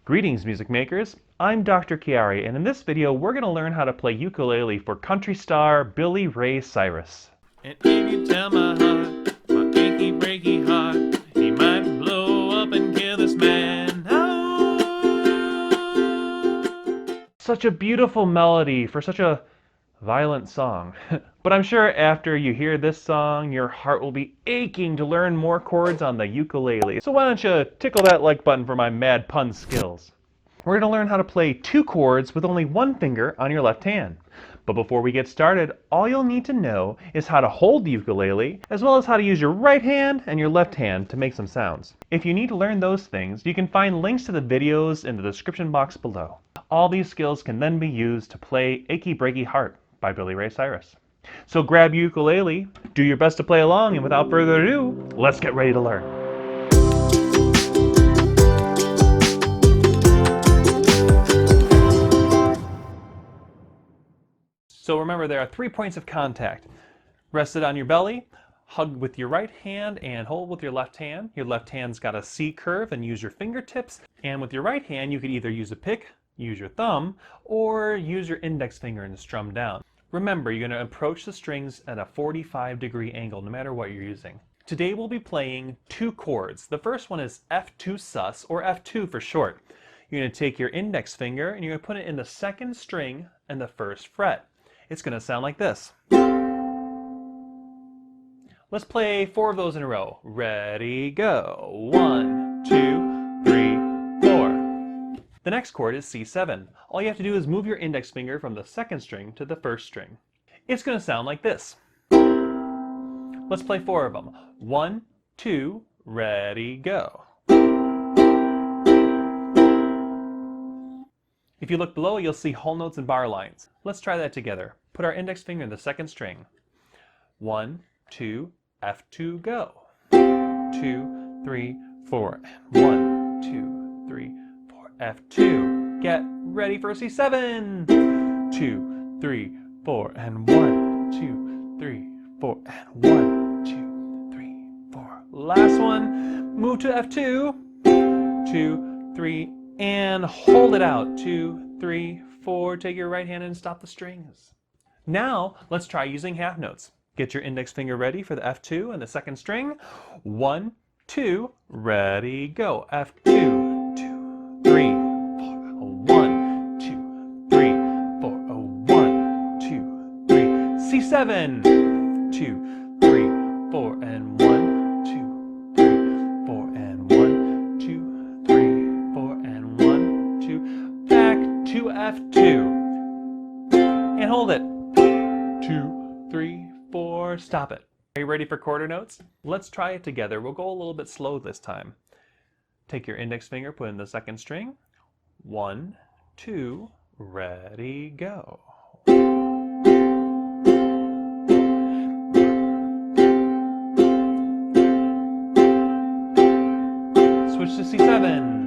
Greetings, music makers. I'm Dr. Cayari, and in this video, we're going to learn how to play ukulele for country star Billy Ray Cyrus. And if you tell my heart, my achy breaky heart, he might blow up and kill this man. Oh. Such a beautiful melody for such a violent song. But I'm sure after you hear this song, your heart will be aching to learn more chords on the ukulele. So why don't you tickle that like button for my mad pun skills. We're going to learn how to play 2 chords with only 1 finger on your left hand. But before we get started, all you'll need to know is how to hold the ukulele, as well as how to use your right hand and your left hand to make some sounds. If you need to learn those things, you can find links to the videos in the description box below. All these skills can then be used to play Achy Breaky Heart by Billy Ray Cyrus. So grab your ukulele, do your best to play along, and without further ado, let's get ready to learn. So remember, there are 3 points of contact. Rest it on your belly, hug with your right hand, and hold with your left hand. Your left hand's got a C curve, and use your fingertips. And with your right hand, you could either use a pick, use your thumb, or use your index finger and strum down. Remember, you're going to approach the strings at a 45-degree angle, no matter what you're using. Today we'll be playing 2 chords. The first one is F2 sus, or F2 for short. You're going to take your index finger, and you're going to put it in the 2nd string and the 1st fret. It's going to sound like this. Let's play 4 of those in a row. Ready, go. 1, 2, 3, 4. The next chord is C7. All you have to do is move your index finger from the 2nd string to the 1st string. It's going to sound like this. Let's play 4 of them. 1, 2, ready, go. If you look below, you'll see whole notes and bar lines. Let's try that together. Put our index finger in the 2nd string. 1, 2, F2, go. 2, 3, 4, and 1, 2, 3, 4, F2. Get ready for C7. 2, 3, 4, and 1, 2, 3, 4, and 1, 2, 3, 4. Last one. Move to F2. 2, 3, and hold it out. 2, 3, 4. Take your right hand and stop the strings. Now, let's try using half notes. Get your index finger ready for the F2 and the 2nd string. 1, 2, ready, go. F2, 2, 3, 4, 1, 2, 3, 4, 1, 2, 3. C7, 2, 3, 4, and 1, 2, 3, 4, and 1, 2, 3, 4, and 1, 2. Back to F2. And hold it. 2, 3, 4, stop it. Are you ready for quarter notes? Let's try it together. We'll go a little bit slow this time. Take your index finger, put in the 2nd string. 1, 2, ready, go. Switch to C7.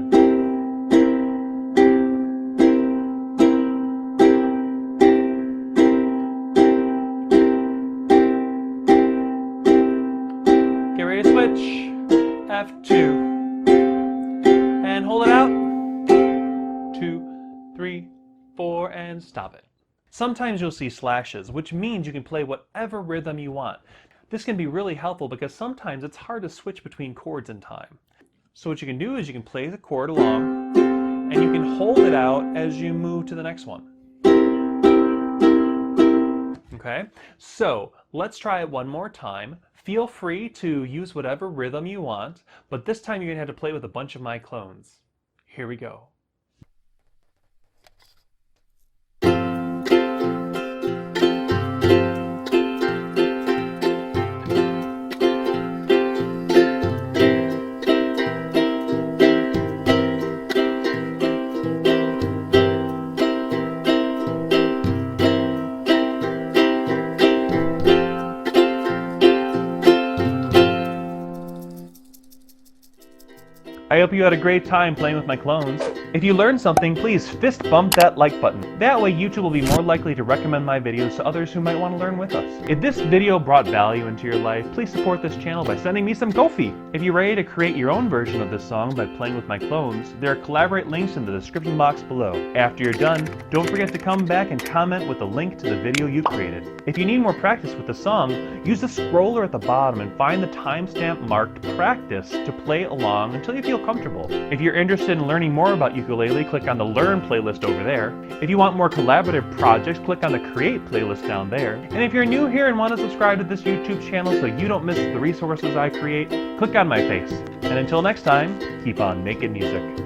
Switch, F2, and hold it out. 2, 3, 4, and stop it. Sometimes you'll see slashes, which means you can play whatever rhythm you want. This can be really helpful because sometimes it's hard to switch between chords in time. So what you can do is you can play the chord along, and you can hold it out as you move to the next one. Okay, so let's try it one more time. Feel free to use whatever rhythm you want, but this time you're going to have to play with a bunch of my clones. Here we go. I hope you had a great time playing with my clones. If you learned something, please fist bump that like button. That way YouTube will be more likely to recommend my videos to others who might want to learn with us. If this video brought value into your life, please support this channel by sending me some Ko-fi. If you're ready to create your own version of this song by playing with my clones, there are collaborate links in the description box below. After you're done, don't forget to come back and comment with a link to the video you created. If you need more practice with the song, use the scroller at the bottom and find the timestamp marked practice to play along until you feel comfortable. If you're interested in learning more about ukulele, click on the Learn playlist over there. If you want more collaborative projects, click on the Create playlist down there. And if you're new here and want to subscribe to this YouTube channel so you don't miss the resources I create, click on my face. And until next time, keep on making music.